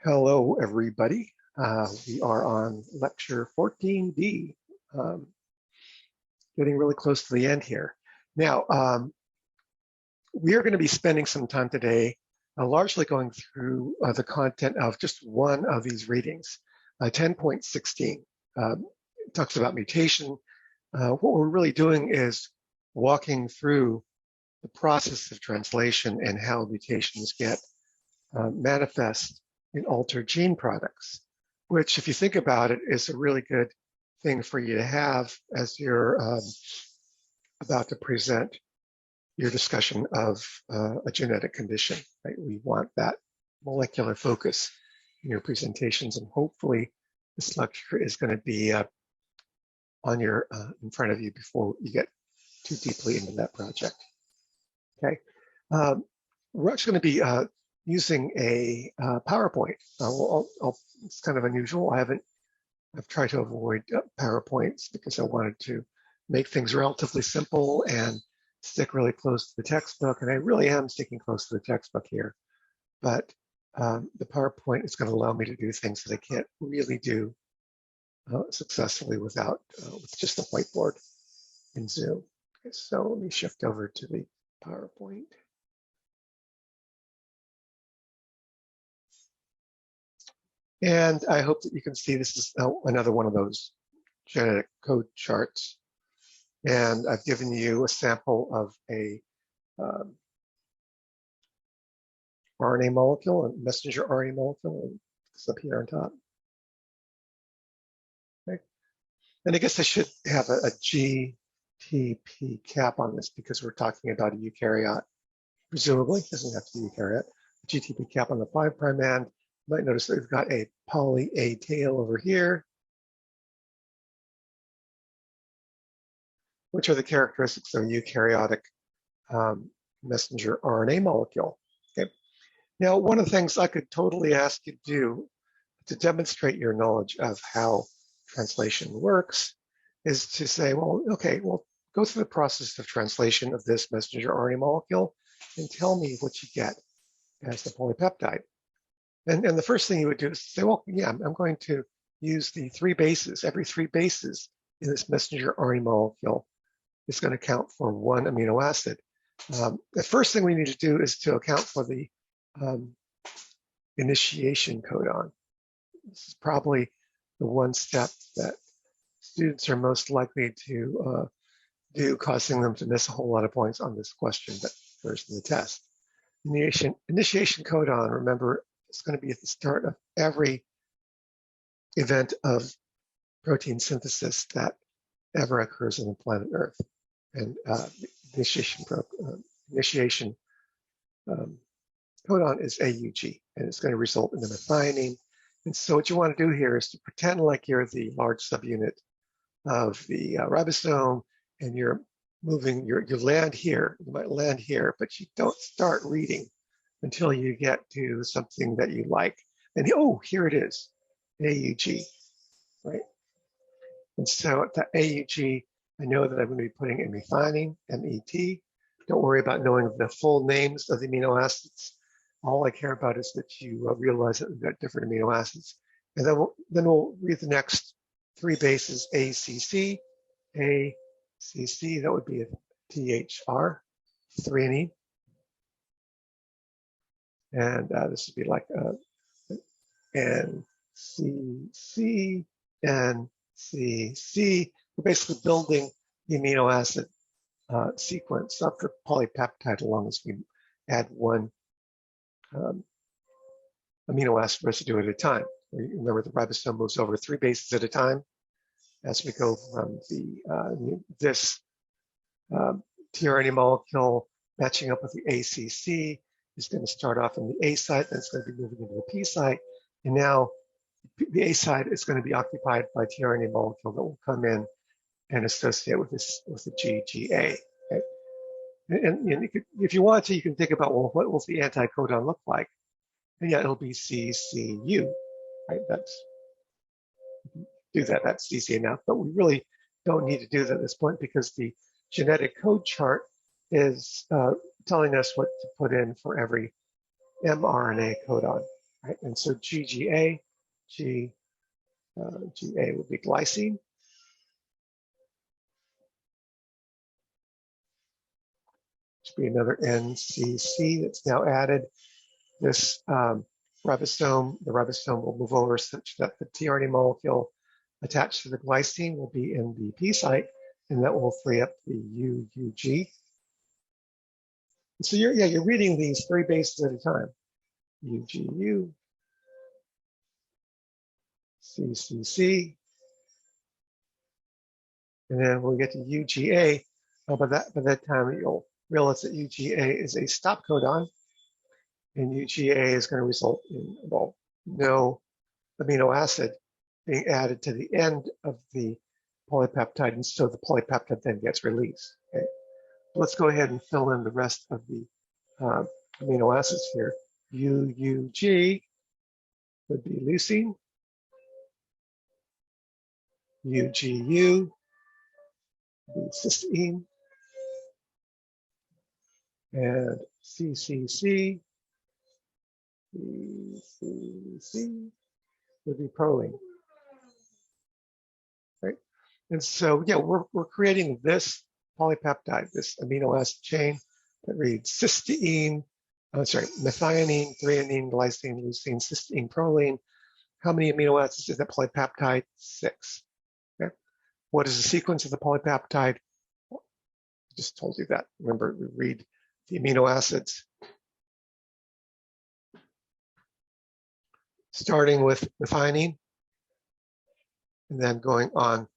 Hello, everybody. We are on lecture 14D, getting really close to the end here. Now, we are going to be spending some time today largely going through the content of just one of these readings, 10.16. It talks about mutation. What we're really doing is walking through the process of translation and how mutations get manifest in altered gene products, which, if you think about it, is a really good thing for you to have as you're about to present your discussion of a genetic condition. Right? We want that molecular focus in your presentations, and hopefully this lecture is going to be on your in front of you before you get too deeply into that project. Okay, we're actually going to be using a PowerPoint. It's kind of unusual. I've tried to avoid PowerPoints because I wanted to make things relatively simple and stick really close to the textbook. And I really am sticking close to the textbook here. But the PowerPoint is going to allow me to do things that I can't really do successfully with just a whiteboard in Zoom. Okay, so let me shift over to the PowerPoint. And I hope that you can see this is another one of those genetic code charts. And I've given you a sample of a RNA molecule, a messenger RNA molecule. It's up here on top. Okay. And I guess I should have a GTP cap on this because we're talking about a eukaryote. Presumably, it doesn't have to be eukaryote. A GTP cap on the 5' end. You might notice that we've got a poly A tail over here, which are the characteristics of a eukaryotic messenger RNA molecule. Okay. Now, one of the things I could totally ask you to do to demonstrate your knowledge of how translation works is to say, well, okay, well, go through the process of translation of this messenger RNA molecule and tell me what you get as the polypeptide. And the first thing you would do is say, well, yeah, I'm going to use the 3 bases. Every 3 bases in this messenger RNA molecule is going to count for 1 amino acid. The first thing we need to do is to account for the initiation codon. This is probably the one step that students are most likely to do, causing them to miss a whole lot of points on this question that occurs in the test. Initiation codon, remember, it's going to be at the start of every event of protein synthesis that ever occurs on the planet Earth. And initiation codon is AUG, and it's going to result in the methionine. And so what you want to do here is to pretend like you're the large subunit of the ribosome, and you're moving, you land here, you might land here, but you don't start reading until you get to something that you like. And oh, here it is, AUG, right? And so at the AUG, I know that I'm going to be putting in methionine, MET. Don't worry about knowing the full names of the amino acids. All I care about is that you realize that we've got different amino acids. And then we'll read the next 3 bases, ACC, ACC, that would be a THR, threonine. And this would be like NCC, NCC. We're basically building the amino acid sequence of the polypeptide along as we add 1 amino acid residue at a time. Remember, the ribosome moves over 3 bases at a time as we go from this tRNA molecule matching up with the ACC. Is going to start off in the A site, then it's going to be moving into the P site, and now the A site is going to be occupied by tRNA molecule that will come in and associate with the GGA. Okay? And if you want to, you can think about, well, what will the anticodon look like? And yeah, it'll be CCU, right? That's easy enough, but we really don't need to do that at this point because the genetic code chart is telling us what to put in for every mRNA codon. right? And so GGA, GA would be glycine. Should be another NCC that's now added. This ribosome, the ribosome will move over such that the tRNA molecule attached to the glycine will be in the P site, and that will free up the UUG. So you're reading these 3 bases at a time. UGU, CCC, and then when we get to UGA, by that time you'll realize that UGA is a stop codon, and UGA is going to result in, well, no amino acid being added to the end of the polypeptide, and so the polypeptide then gets released. Okay? Let's go ahead and fill in the rest of the amino acids here. UUG would be leucine. UGU would be cysteine. And CCC would be proline. Right? And so, yeah, we're creating this polypeptide, this amino acid chain that reads cysteine, methionine, threonine, glycine, leucine, cysteine, proline. How many amino acids is that polypeptide? 6. Okay. What is the sequence of the polypeptide? I just told you that. Remember, we read the amino acids starting with methionine and then going on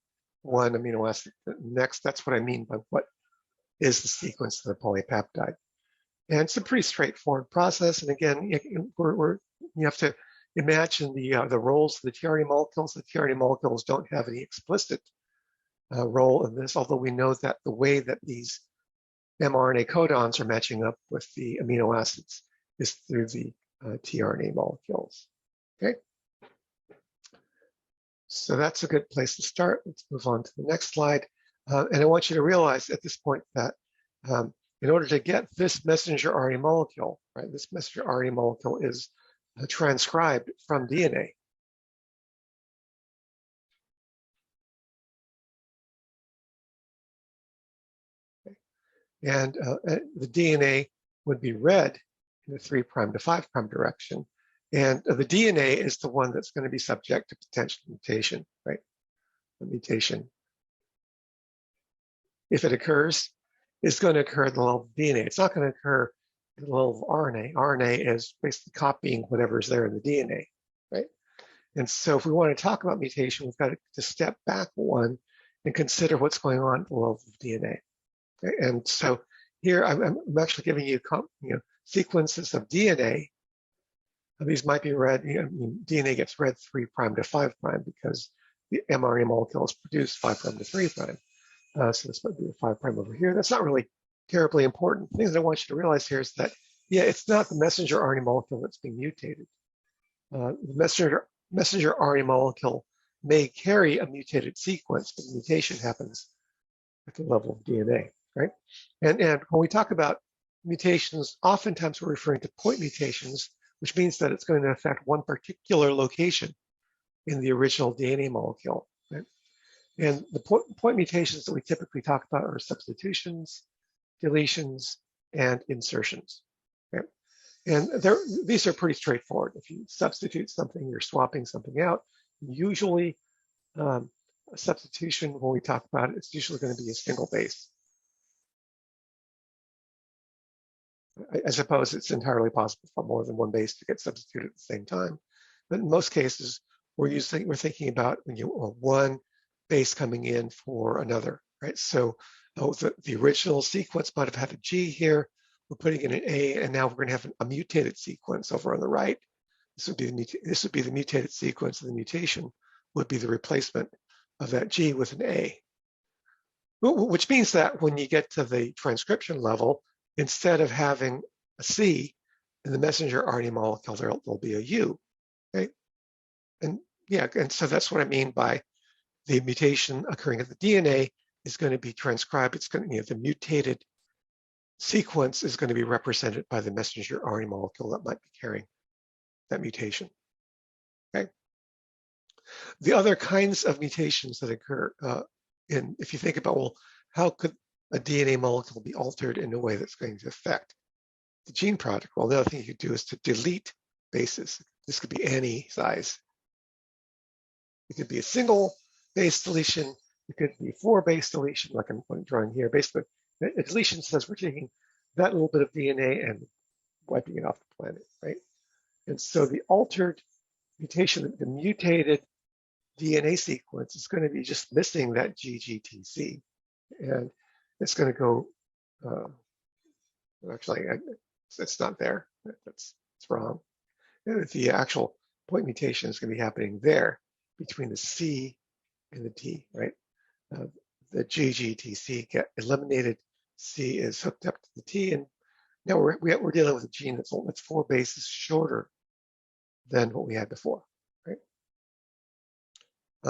one amino acid next. That's what I mean by what is the sequence of the polypeptide. And it's a pretty straightforward process. And again, you have to imagine the roles of the tRNA molecules. The tRNA molecules don't have any explicit role in this, although we know that the way that these mRNA codons are matching up with the amino acids is through the tRNA molecules. Okay. So that's a good place to start. Let's move on to the next slide. And I want you to realize at this point that in order to get this messenger RNA molecule, right, this messenger RNA molecule is transcribed from DNA. Okay. And the DNA would be read in the 3' to 5' direction. And the DNA is the one that's going to be subject to potential mutation, right? The mutation, if it occurs, is going to occur at the level of DNA. It's not going to occur at the level of RNA. RNA is basically copying whatever's there in the DNA, right? And so if we want to talk about mutation, we've got to step back one and consider what's going on at the level of DNA. Okay? And so here I'm actually giving you, sequences of DNA. These might be read, DNA gets read 3' to 5' because the mRNA molecules produce 5' to 3'. So this might be a 5' over here. That's not really terribly important. The thing that I want you to realize here is that, yeah, it's not the messenger RNA molecule that's being mutated. The messenger RNA molecule may carry a mutated sequence, but the mutation happens at the level of DNA, right? And when we talk about mutations, oftentimes we're referring to point mutations, which means that it's going to affect one particular location in the original DNA molecule. Right? And the point mutations that we typically talk about are substitutions, deletions, and insertions. Okay? And these are pretty straightforward. If you substitute something, you're swapping something out. Usually, a substitution, when we talk about it, it's usually going to be a single base. I suppose it's entirely possible for more than one base to get substituted at the same time. But in most cases, we're thinking about one base coming in for another, right? So the original sequence might have had a G here. We're putting in an A, and now we're going to have a mutated sequence over on the right. This would be the mutated sequence, and the mutation would be the replacement of that G with an A. Which means that when you get to the transcription level, instead of having a C in the messenger RNA molecule, there'll be a U, okay? And yeah, and so that's what I mean by the mutation occurring at the DNA is going to be transcribed. It's going to, the mutated sequence is going to be represented by the messenger RNA molecule that might be carrying that mutation. Okay. The other kinds of mutations that occur if you think about, well, how could a DNA molecule be altered in a way that's going to affect the gene product? Well, the other thing you could do is to delete bases. This could be any size. It could be a single base deletion. It could be 4 base deletion, like I'm drawing here. Basically, a deletion says we're taking that little bit of DNA and wiping it off the planet, right? And so the altered mutation, the mutated DNA sequence is going to be just missing that GGTC. And it's going to go, actually, it's not there. It's wrong. And the actual point mutation is going to be happening there between the C and the T, right? The GGTC get eliminated. C is hooked up to the T, and now we're dealing with a gene that's 4 bases shorter than what we had before, right?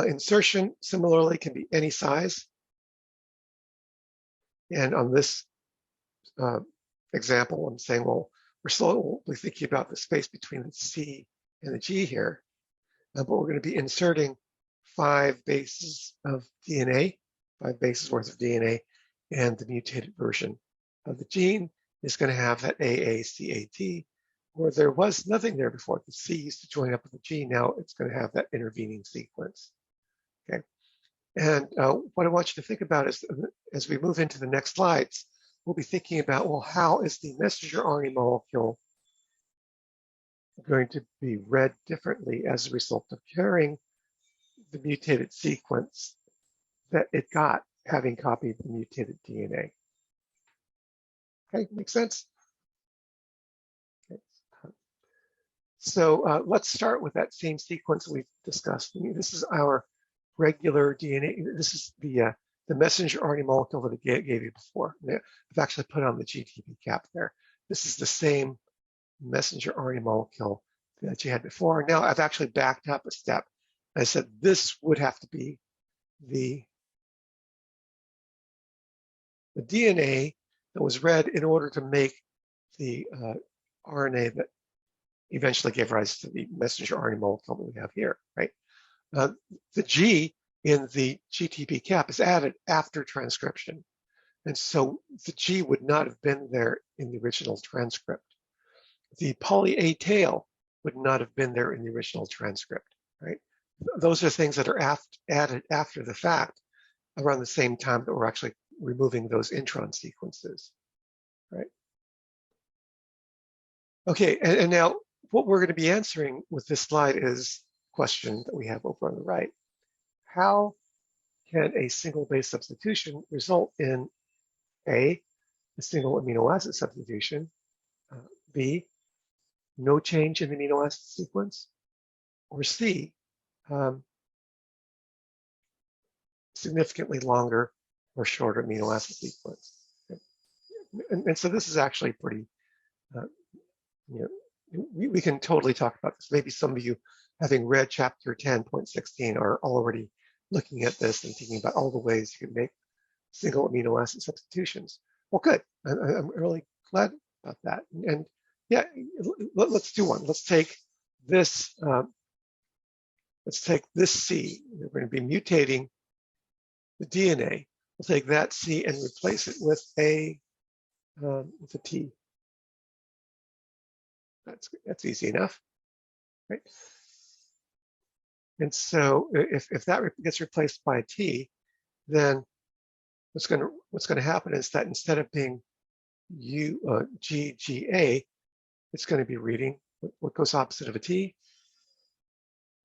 Insertion, similarly, can be any size. And on this example, I'm saying, well, we're slowly thinking about the space between the C and the G here, but we're going to be inserting 5 bases of DNA, 5 bases worth of DNA, and the mutated version of the gene is going to have that AACAT, where there was nothing there before. The C used to join up with the G. Now it's going to have that intervening sequence. Okay. And what I want you to think about is, as we move into the next slides, we'll be thinking about, well, how is the messenger RNA molecule going to be read differently as a result of carrying the mutated sequence that it got having copied the mutated DNA? Okay, makes sense? Okay. So let's start with that same sequence we've discussed. This is our regular DNA. This is the messenger RNA molecule that I gave you before. I've actually put on the GTP cap there. This is the same messenger RNA molecule that you had before. Now I've actually backed up a step. I said this would have to be the DNA that was read in order to make the RNA that eventually gave rise to the messenger RNA molecule that we have here, right? The G in the GTP cap is added after transcription. And so the G would not have been there in the original transcript. The poly A tail would not have been there in the original transcript, right? Those are things that are added after the fact, around the same time that we're actually removing those intron sequences, right? Okay, and now what we're going to be answering with this slide is the question that we have over on the right. How can a single base substitution result in A, a single amino acid substitution, B, no change in the amino acid sequence, or C, significantly longer or shorter amino acid sequence? And so this is actually pretty, we can totally talk about this. Maybe some of you, having read chapter 10.16, are already looking at this and thinking about all the ways you can make single amino acid substitutions. Well, good. I'm really glad about that. And yeah, let's do one. Let's take this. C. We're going to be mutating the DNA. We'll take that C and replace it with a T. That's easy enough, right? And so if that gets replaced by a T, then what's going to happen is that instead of being GGA, it's going to be reading what goes opposite of a T,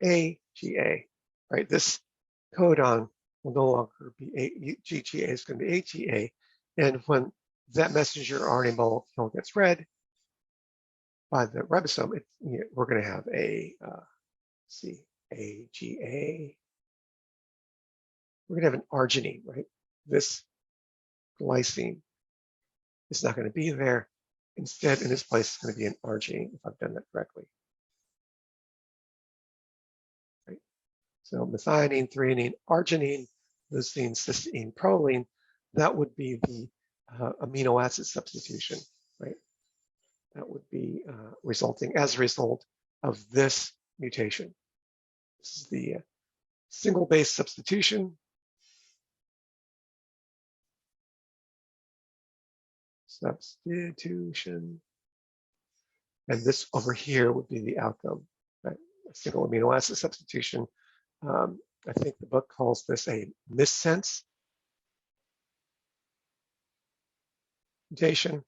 AGA, right? This codon will no longer be GGA, it's going to be AGA. And when that messenger RNA molecule gets read by the ribosome, we're going to have AGA. We're going to have an arginine, right? This glycine is not going to be there. Instead, in its place, it's going to be an arginine, if I've done that correctly. Right? So methionine, threonine, arginine, leucine, cysteine, proline, that would be the amino acid substitution, right? That would be resulting as a result of this mutation. This is the single base substitution. Substitution. And this over here would be the outcome, right? A single amino acid substitution. I think the book calls this a missense mutation.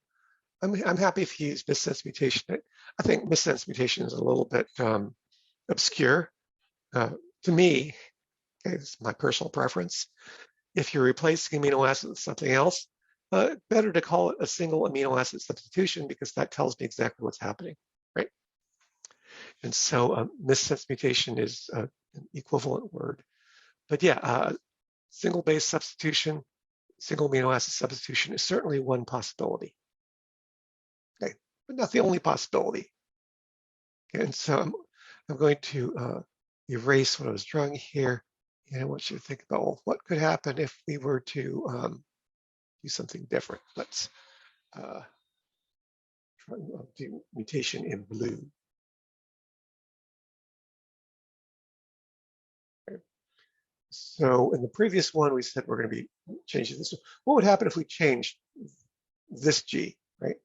I'm happy if you use missense mutation. I think missense mutation is a little bit obscure. To me, okay, this is my personal preference. If you're replacing amino acid with something else, better to call it a single amino acid substitution because that tells me exactly what's happening, right? And so missense mutation is an equivalent word. But yeah, single base substitution, single amino acid substitution is certainly one possibility. Okay, but not the only possibility. Okay, and so I'm going to erase what I was drawing here. And I want you to think about, well, what could happen if we were to do something different? Let's try to do mutation in blue. Okay. So in the previous one, we said we're going to be changing this. What would happen if we changed this G, right?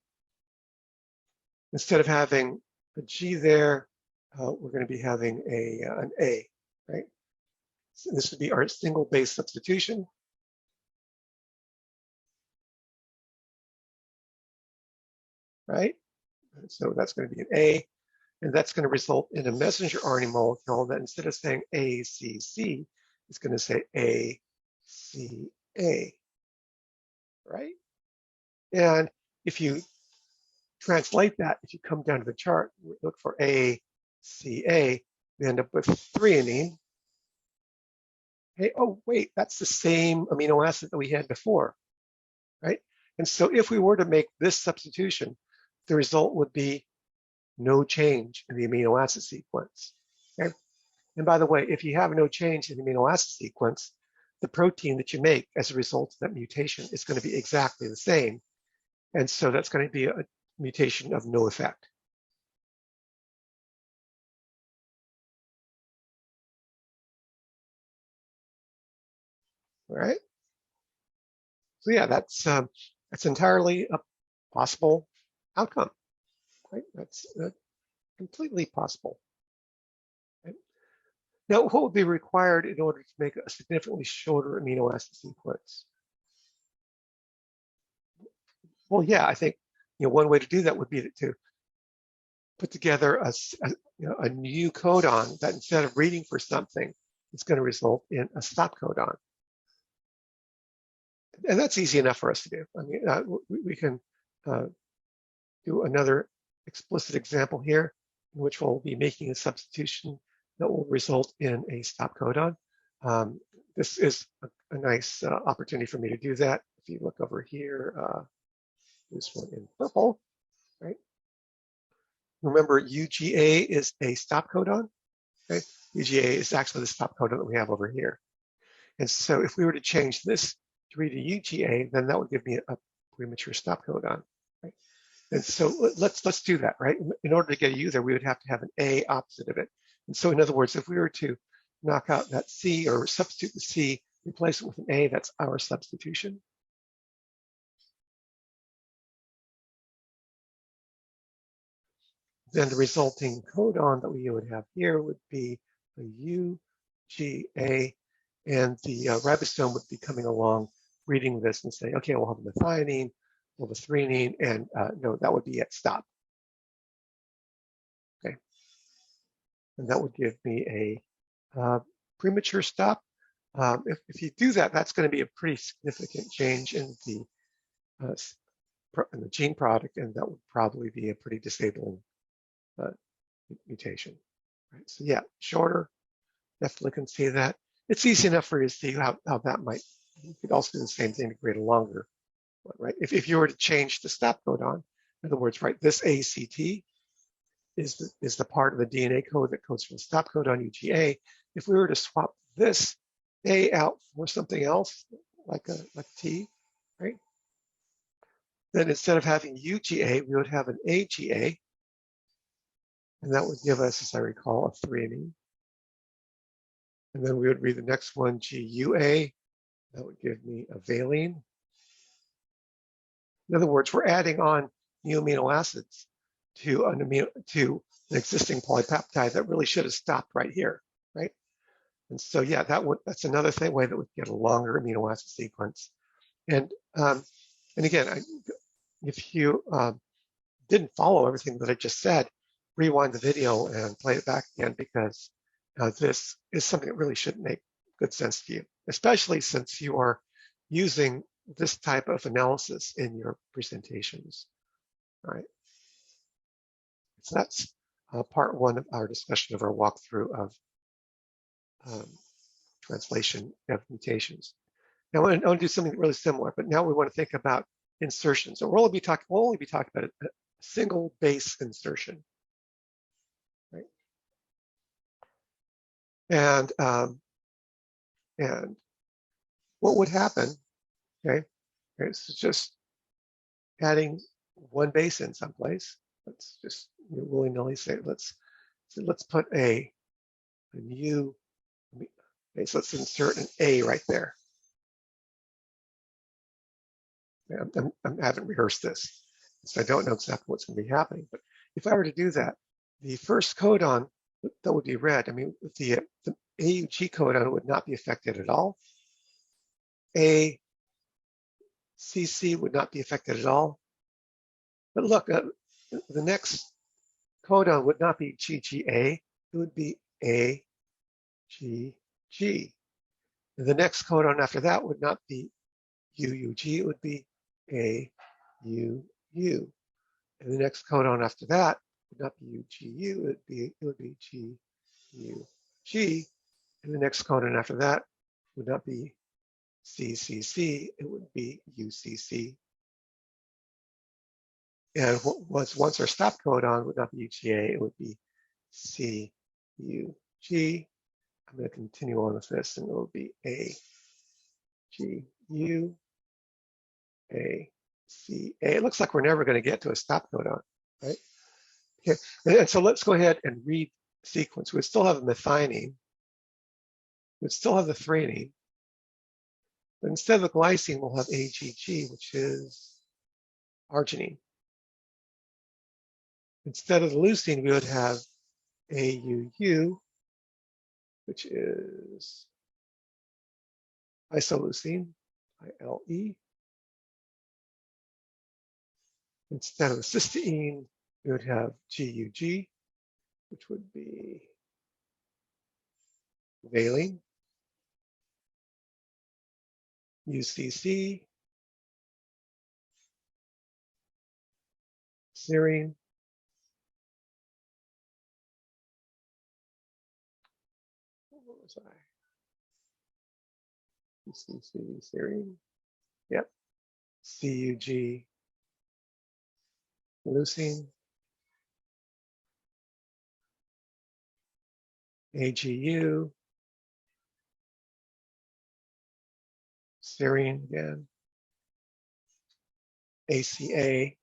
Instead of having a G there, we're going to be having an A, right? So this would be our single base substitution. Right? So that's going to be an A, and that's going to result in a messenger RNA molecule that instead of saying ACC, it's going to say ACA, right? And if you translate that, if you come down to the chart, look for ACA, we end up with threonine. Hey, oh, wait, that's the same amino acid that we had before, right? And so if we were to make this substitution, the result would be no change in the amino acid sequence, okay? And by the way, if you have no change in the amino acid sequence, the protein that you make as a result of that mutation is going to be exactly the same. And so that's going to be a mutation of no effect. All right. So yeah, that's entirely a possible outcome, right? That's completely possible. Right? Now, what would be required in order to make a significantly shorter amino acid sequence? Well, yeah, I think one way to do that would be to put together a new codon that instead of reading for something, it's going to result in a stop codon. And that's easy enough for us to do. I mean, we can do another explicit example here, in which we'll be making a substitution that will result in a stop codon. This is a nice opportunity for me to do that. If you look over here, this one in purple, right? Remember, UGA is a stop codon. Okay? UGA is actually the stop codon that we have over here. And so if we were to change this to read a UGA, then that would give me a premature stop codon. Right? And so let's do that, right? In order to get a U there, we would have to have an A opposite of it. And so in other words, if we were to knock out that C or substitute the C, replace it with an A, that's our substitution. Then the resulting codon that we would have here would be a UGA, and the ribosome would be coming along, reading this and saying, okay, we'll have a methionine, we'll have a threonine, and no, that would be at stop. Okay. And that would give me a premature stop. If you do that, that's going to be a pretty significant change in the gene product, and that would probably be a pretty disabling mutation. Right? So yeah, shorter, definitely can see that. It's easy enough for you to see how that might, you could also do the same thing to create a longer one, right? If you were to change the stop codon, in other words, right, this ACT is the part of the DNA code that codes for the stop codon UGA. If we were to swap this A out for something else, like a T, right? Then instead of having UGA, we would have an AGA. And that would give us, as I recall, a threonine. And then we would read the next one, GUA. That would give me a valine. In other words, we're adding on new amino acids to an existing polypeptide that really should have stopped right here, right? And so, yeah, that's another way that we get a longer amino acid sequence. And again, if you didn't follow everything that I just said, rewind the video and play it back again, because this is something that really should make good sense to you, especially since you are using this type of analysis in your presentations. All right. So that's part one of our discussion of our walkthrough of translation of mutations. Now I want to do something really similar, but now we want to think about insertion. So we'll only be talking about a single base insertion, right? And what would happen? Okay, it's just adding one base in someplace. Let's just willy-nilly say let's put a new. Okay, so let's insert an A right there. I haven't rehearsed this, so I don't know exactly what's going to be happening. But if I were to do that, the first codon that would be read, I mean, the AUG codon would not be affected at all. ACC would not be affected at all. But look, the next codon would not be GGA, it would be AGG. And the next codon after that would not be UUG, it would be AUU. And the next codon after that would not be UGU, it would be GUG. And the next codon after that would not be CCC, it would be UCC. And once our stop codon would not be UGA, it would be CUG. I'm going to continue on with this, and it will be AGU, ACA. It looks like we're never going to get to a stop codon, right? Okay, and so let's go ahead and read the sequence. We still have a methionine. We still have the threonine. But instead of the glycine, we'll have AGG, which is arginine. Instead of the leucine, we would have AUU, which is isoleucine, ILE. Instead of the cysteine, we would have GUG, which would be valine. UCC, serine. What was I? UCC, serine. Yep. CUG, leucine. AGU, serine again. ACA,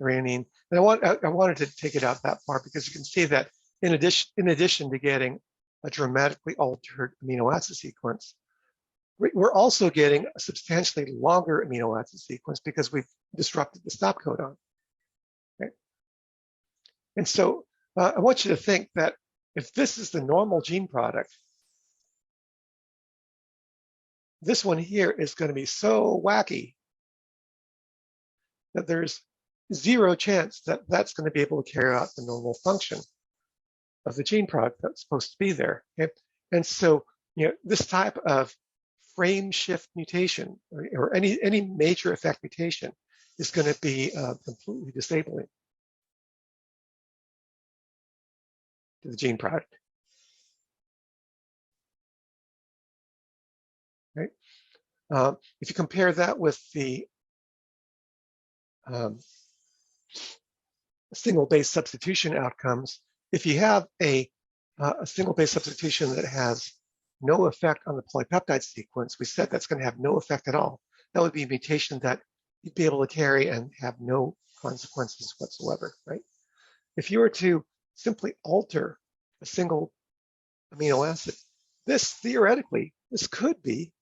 threonine. And I wanted to take it out that far because you can see that in addition to getting a dramatically altered amino acid sequence, we're also getting a substantially longer amino acid sequence because we've disrupted the stop codon. Okay? And so I want you to think that if this is the normal gene product, this one here is going to be so wacky that there's zero chance that that's going to be able to carry out the normal function of the gene product that's supposed to be there. Okay? And so, this type of frame shift mutation or any major effect mutation is going to be completely disabling to the gene product. Right? If you compare that with the single base substitution outcomes, if you have a single base substitution that has no effect on the polypeptide sequence, we said that's going to have no effect at all. That would be a mutation that you'd be able to carry and have no consequences whatsoever, right? If you were to simply alter a single amino acid, this theoretically, this could be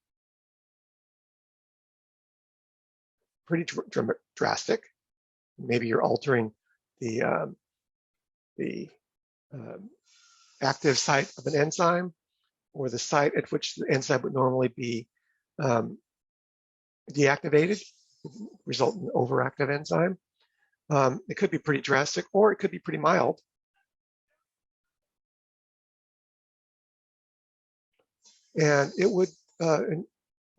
pretty drastic. Maybe you're altering the active site of an enzyme, or the site at which the enzyme would normally be deactivated, result in an overactive enzyme. It could be pretty drastic, or it could be pretty mild. And it would, in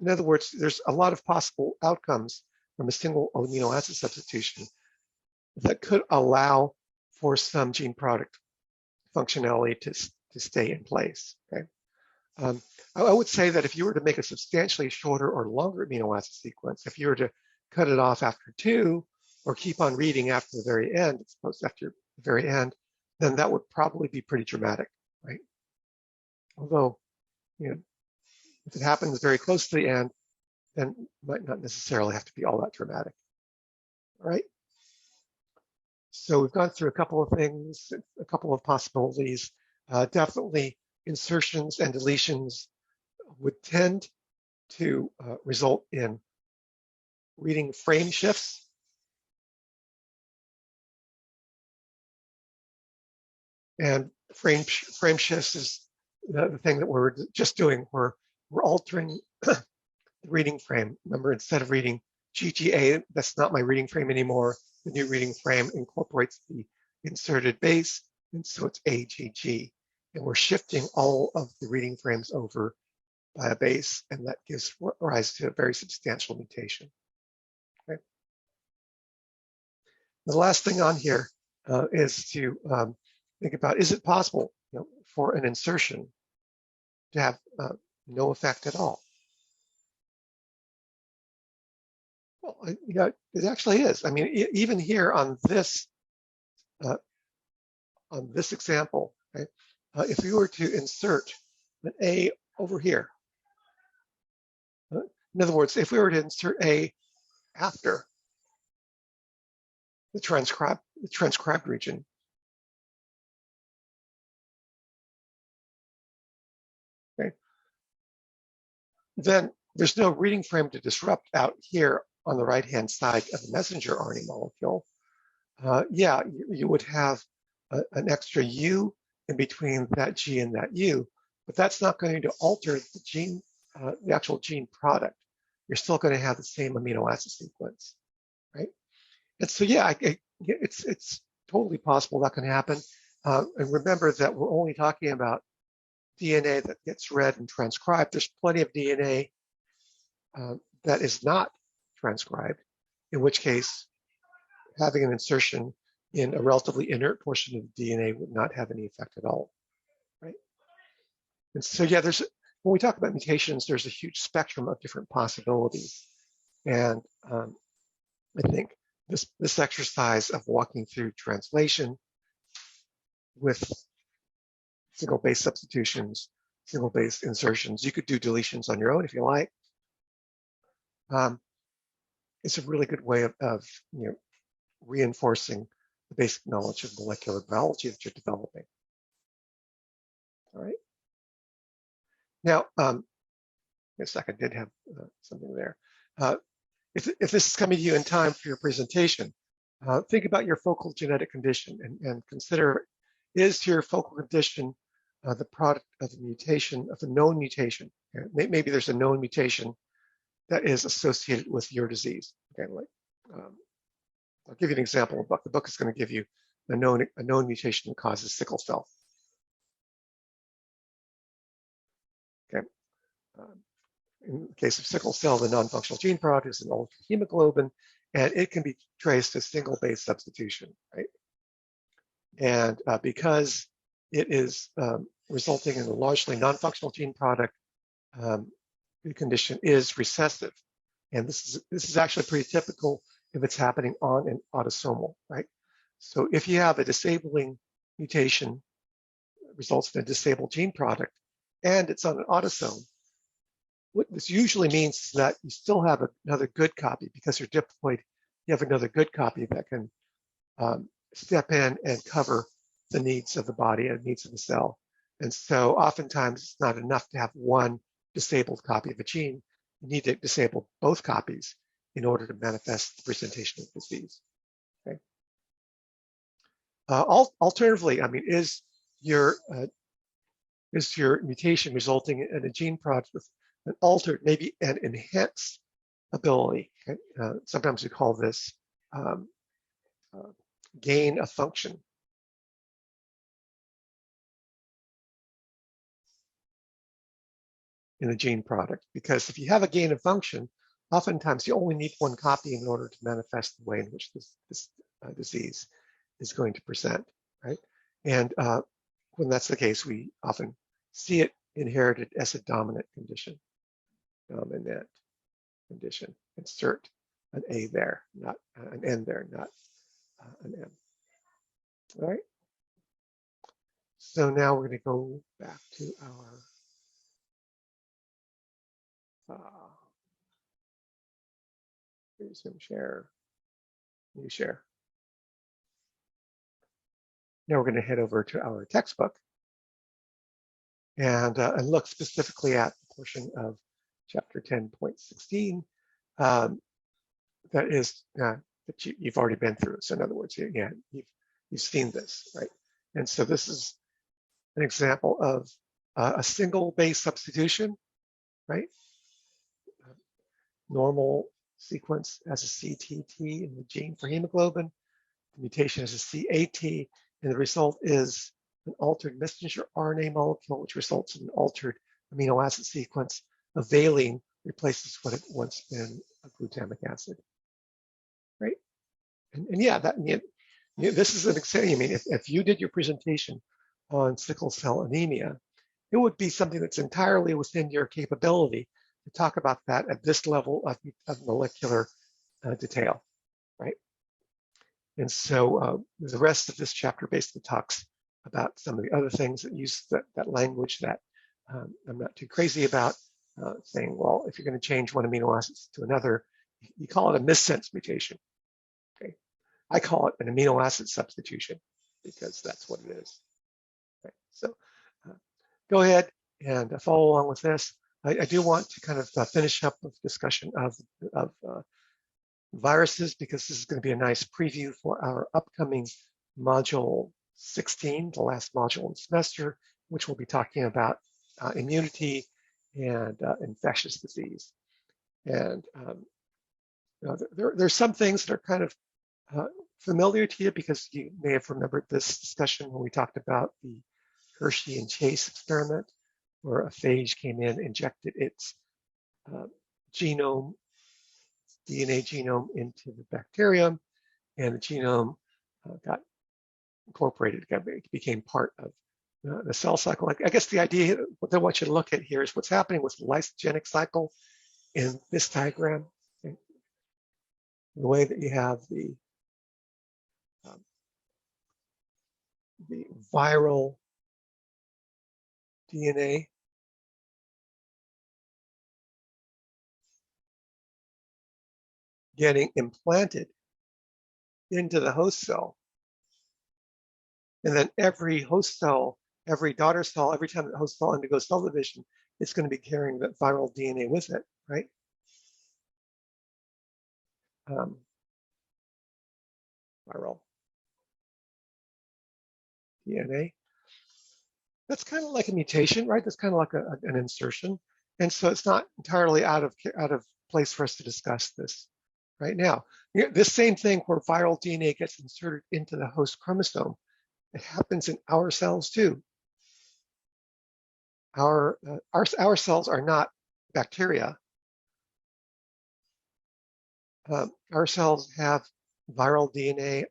other words, there's a lot of possible outcomes from a single amino acid substitution that could allow for some gene product functionality to stay in place. Okay. I would say that if you were to make a substantially shorter or longer amino acid sequence, if you were to cut it off after 2 or keep on reading after the very end, as opposed to after the very end, then that would probably be pretty dramatic, right? Although, you know, if it happens very close to the end, then it might not necessarily have to be all that dramatic. All right. So we've gone through a couple of things, a couple of possibilities. Definitely insertions and deletions would tend to result in reading frame shifts. And frame shifts is the thing that we're just doing. We're altering the reading frame. Remember, instead of reading GGA, that's not my reading frame anymore. The new reading frame incorporates the inserted base, and so it's AGG. And we're shifting all of the reading frames over by a base, and that gives rise to a very substantial mutation. Okay. The last thing on here is to think about, is it possible, you know, for an insertion to have no effect at all? Well, yeah, it actually is. I mean, even here on this example, okay, if we were to insert an A over here, in other words, if we were to insert A after the transcribed region, okay, then there's no reading frame to disrupt out here on the right-hand side of the messenger RNA molecule. Yeah, you would have an extra U in between that G and that U, but that's not going to alter the gene, the actual gene product. You're still going to have the same amino acid sequence, right? And so, yeah, it's totally possible that can happen. And remember that we're only talking about DNA that gets read and transcribed. There's plenty of DNA that is not transcribed, in which case having an insertion in a relatively inert portion of the DNA would not have any effect at all, right? And so, yeah, when we talk about mutations, there's a huge spectrum of different possibilities. And I think this exercise of walking through translation with single base substitutions, single base insertions, you could do deletions on your own if you like. It's a really good way of you know, reinforcing the basic knowledge of molecular biology that you're developing. All right. Now, yes, I did have something there. If this is coming to you in time for your presentation, think about your focal genetic condition and consider, is your focal condition the product of the mutation, of the known mutation? Maybe there's a known mutation that is associated with your disease. Okay, like, I'll give you an example of the book. The book is going to give you a known mutation that causes sickle cell. Okay. In the case of sickle cell, the non-functional gene product is an altered hemoglobin, and it can be traced to single base substitution, right? And because it is resulting in a largely non-functional gene product, the condition is recessive. And this is actually pretty typical if it's happening on an autosomal, right? So if you have a disabling mutation that results in a disabled gene product, and it's on an autosome, what this usually means is that you still have another good copy because you're diploid you have another good copy that can step in and cover the needs of the body and needs of the cell. And so oftentimes it's not enough to have one disabled copy of a gene. You need to disable both copies in order to manifest the presentation of disease. Okay. Alternatively, I mean, is your mutation resulting in a gene product with an altered, maybe an enhanced ability? Okay? Sometimes we call this gain of function. In the gene product, because if you have a gain of function, oftentimes you only need one copy in order to manifest the way in which this disease is going to present, right? And when that's the case, we often see it inherited as a dominant condition. Dominant condition. Insert an A there, not an N there, not an M. All right. So now we're going to go back to our resume share, new share. Now we're going to head over to our textbook and look specifically at the portion of chapter 10.16 that is that you've already been through. So in other words, yeah, you've seen this, right? And so this is an example of a single base substitution, right? Normal sequence as a CTT in the gene for hemoglobin, the mutation as a CAT, and the result is an altered messenger RNA molecule, which results in an altered amino acid sequence. A valine replaces what had once been a glutamic acid, right? And yeah, this is an example. I mean, if you did your presentation on sickle cell anemia, it would be something that's entirely within your capability to talk about that at this level of molecular detail, right? And so the rest of this chapter basically talks about some of the other things that use that language that I'm not too crazy about, saying, well, if you're going to change one amino acid to another, you call it a missense mutation. Okay, I call it an amino acid substitution because that's what it is. Okay. So go ahead and follow along with this. I do want to kind of finish up with discussion of viruses, because this is going to be a nice preview for our upcoming module 16, the last module in the semester, which we'll be talking about immunity and infectious disease. And there's some things that are kind of familiar to you because you may have remembered this discussion when we talked about the Hershey and Chase experiment, where a phage came in, injected its DNA genome into the bacterium, and the genome got incorporated, became part of the cell cycle. I guess the idea that I want you to look at here is what's happening with the lysogenic cycle in this diagram. Okay? The way that you have the viral DNA getting implanted into the host cell. And then every host cell, every daughter cell, every time the host cell undergoes cell division, it's going to be carrying that viral DNA with it, right? Viral DNA. That's kind of like a mutation, right? That's kind of like an insertion. And so it's not entirely out of place for us to discuss this right now. This same thing where viral DNA gets inserted into the host chromosome, it happens in our cells too. Our cells are not bacteria. Our cells have viral DNA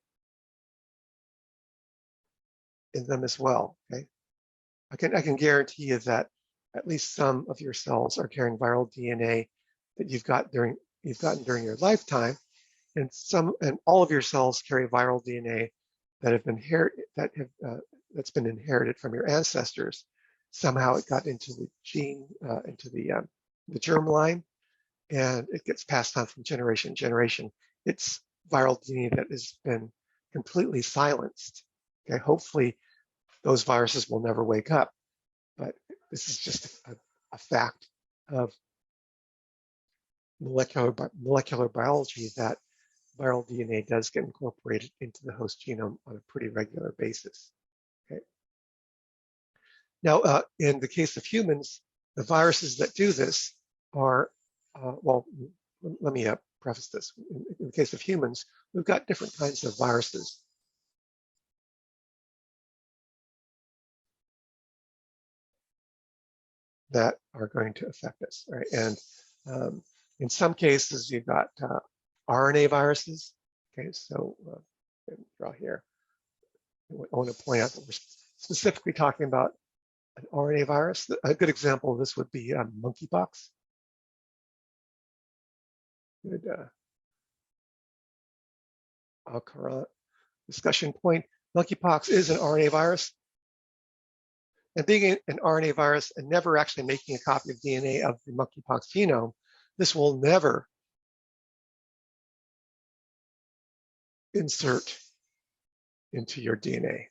in them as well. Okay, I can guarantee you that at least some of your cells are carrying viral DNA that you've gotten during your lifetime, and all of your cells carry viral DNA that have been that's been inherited from your ancestors. Somehow it got into the gene, into the germline, and it gets passed on from generation to generation. It's viral DNA that has been completely silenced. Okay, hopefully those viruses will never wake up, but this is just a fact of molecular biology that viral DNA does get incorporated into the host genome on a pretty regular basis. Okay. Now, in the case of humans, the viruses that do this are, well, let me preface this. In the case of humans, we've got different kinds of viruses. That are going to affect us, right? And in some cases, you've got RNA viruses. Okay, so draw here. I want to point out that we're specifically talking about an RNA virus. A good example of this would be monkeypox. Good current discussion point. Monkeypox is an RNA virus. And being an RNA virus and never actually making a copy of DNA of the monkeypox genome, this will never insert into your DNA.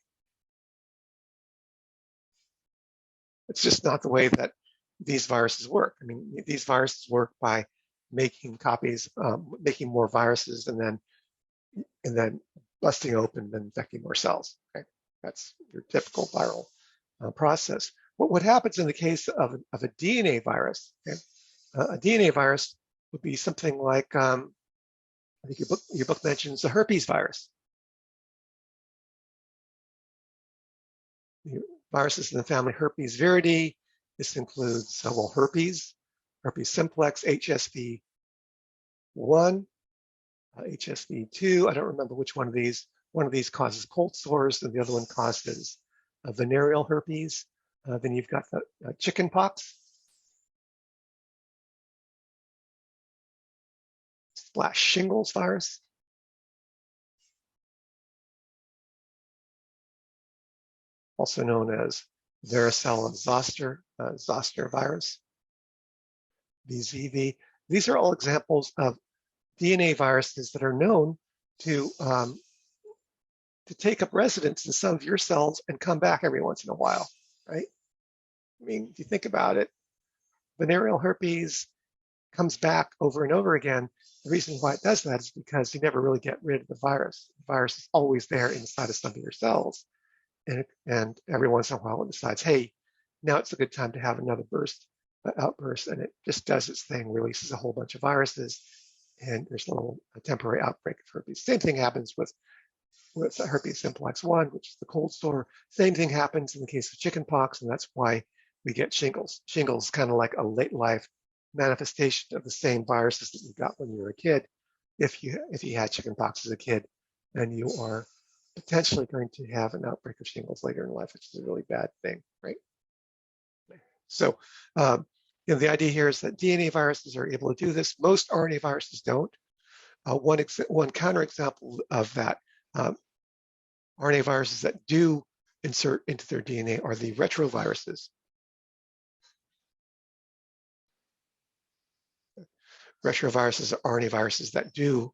It's just not the way that these viruses work. I mean, these viruses work by making copies, making more viruses, and then busting open and infecting more cells. Okay? That's your typical viral process. What happens in the case of a DNA virus? Okay? A DNA virus would be something like, I think your book mentions the herpes virus. Viruses in the family Herpes viridae. This includes, well, herpes simplex, HSV1, HSV2. I don't remember which one of these. One of these causes cold sores, and the other one causes venereal herpes. Then you've got the chicken pox / shingles virus. Also known as varicella zoster virus, VZV. These are all examples of DNA viruses that are known to take up residence in some of your cells and come back every once in a while, right? I mean, if you think about it, venereal herpes comes back over and over again. The reason why it does that is because you never really get rid of the virus. The virus is always there inside of some of your cells. And every once in a while it decides, hey, now it's a good time to have another outburst, and it just does its thing, releases a whole bunch of viruses, and there's a temporary outbreak of herpes. Same thing happens with herpes simplex 1, which is the cold sore. Same thing happens in the case of chickenpox, and that's why we get shingles. Shingles kind of like a late life manifestation of the same viruses that you got when you were a kid. If you had chickenpox as a kid, then you are potentially going to have an outbreak of shingles later in life, which is a really bad thing, right? So the idea here is that DNA viruses are able to do this. Most RNA viruses don't. One counterexample of that, RNA viruses that do insert into their DNA are the retroviruses. Retroviruses are RNA viruses that do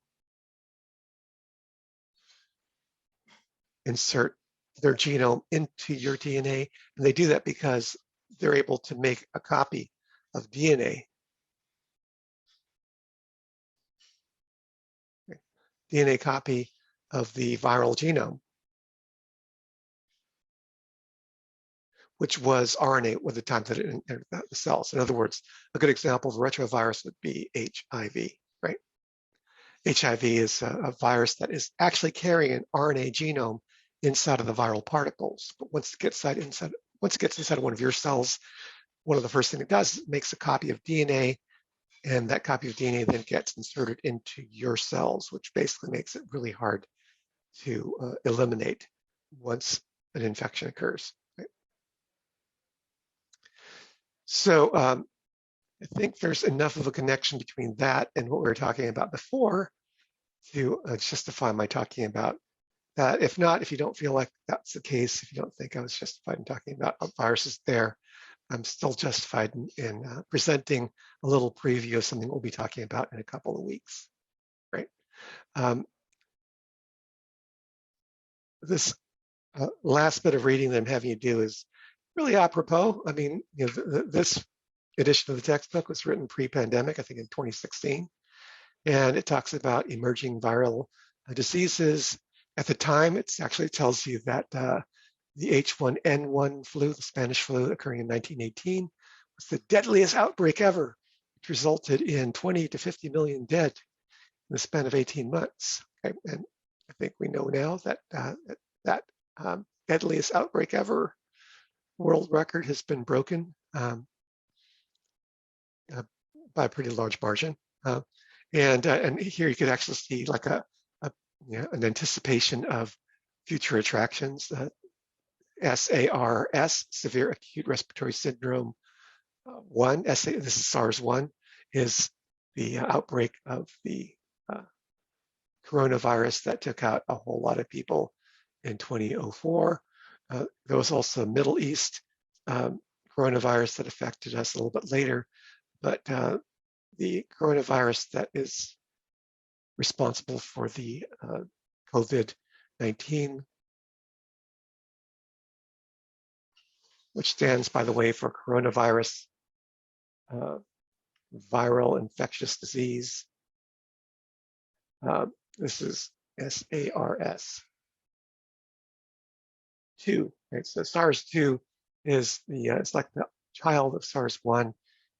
insert their genome into your DNA, and they do that because they're able to make a copy of DNA. DNA copy of the viral genome, which was RNA at the time that it entered the cells. In other words, a good example of a retrovirus would be HIV, right? HIV is a virus that is actually carrying an RNA genome inside of the viral particles. But once it gets inside one of your cells, one of the first things it does is it makes a copy of DNA, and that copy of DNA then gets inserted into your cells, which basically makes it really hard to eliminate once an infection occurs. Right? So I think there's enough of a connection between that and what we were talking about before to justify my talking about that. If not, if you don't feel like that's the case, if you don't think I was justified in talking about viruses there, I'm still justified in presenting a little preview of something we'll be talking about in a couple of weeks, right? this last bit of reading that I'm having you do is really apropos. I mean, you know, this edition of the textbook was written pre-pandemic, I think in 2016, and it talks about emerging viral diseases. At the time, it actually tells you that the H1N1 flu, the Spanish flu occurring in 1918, was the deadliest outbreak ever, which resulted in 20 to 50 million dead in the span of 18 months. Okay? And I think we know now that that deadliest outbreak ever world record has been broken by a pretty large margin. And here you could actually see like an anticipation of future attractions. SARS, Severe Acute Respiratory Syndrome 1, this is SARS-1, is the outbreak of the coronavirus that took out a whole lot of people in 2004. There was also a Middle East coronavirus that affected us a little bit later, but the coronavirus that is responsible for the COVID-19, which stands, by the way, for coronavirus viral infectious disease. This is SARS-2. Right? So SARS-2 is it's like the child of SARS-1.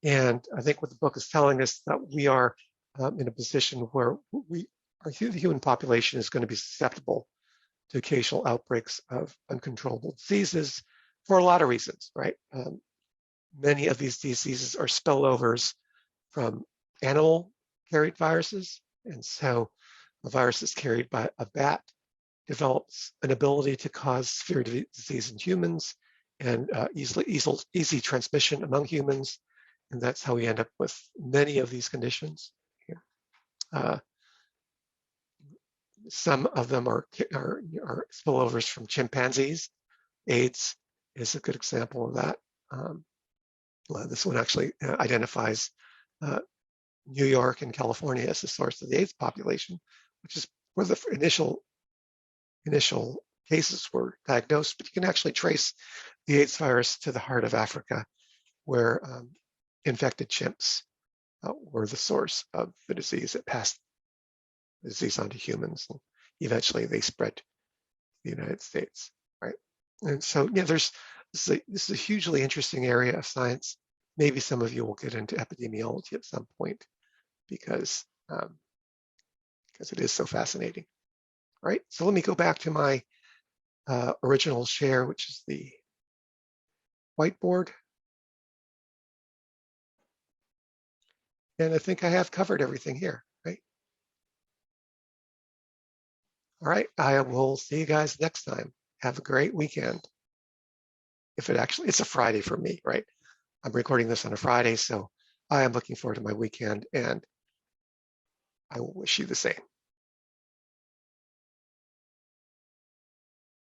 And I think what the book is telling us that we are in a position where the human population is going to be susceptible to occasional outbreaks of uncontrollable diseases for a lot of reasons, right? Many of these diseases are spillovers from animal-carried viruses. And so a virus that's carried by a bat develops an ability to cause severe disease in humans and easy transmission among humans. And that's how we end up with many of these conditions here. Some of them are spillovers from chimpanzees. AIDS is a good example of that. This one actually identifies New York and California as the source of the AIDS population, which is where the initial cases were diagnosed. But you can actually trace the AIDS virus to the heart of Africa, where infected chimps were the source of the disease. It passed the disease onto humans, and eventually they spread to the United States, right? And so, yeah, this is a hugely interesting area of science. Maybe some of you will get into epidemiology at some point because it is so fascinating. All right, so let me go back to my original share, which is the whiteboard. And I think I have covered everything here, right? All right, I will see you guys next time. Have a great weekend. It's a Friday for me, right? I'm recording this on a Friday, so I am looking forward to my weekend, and I will wish you the same.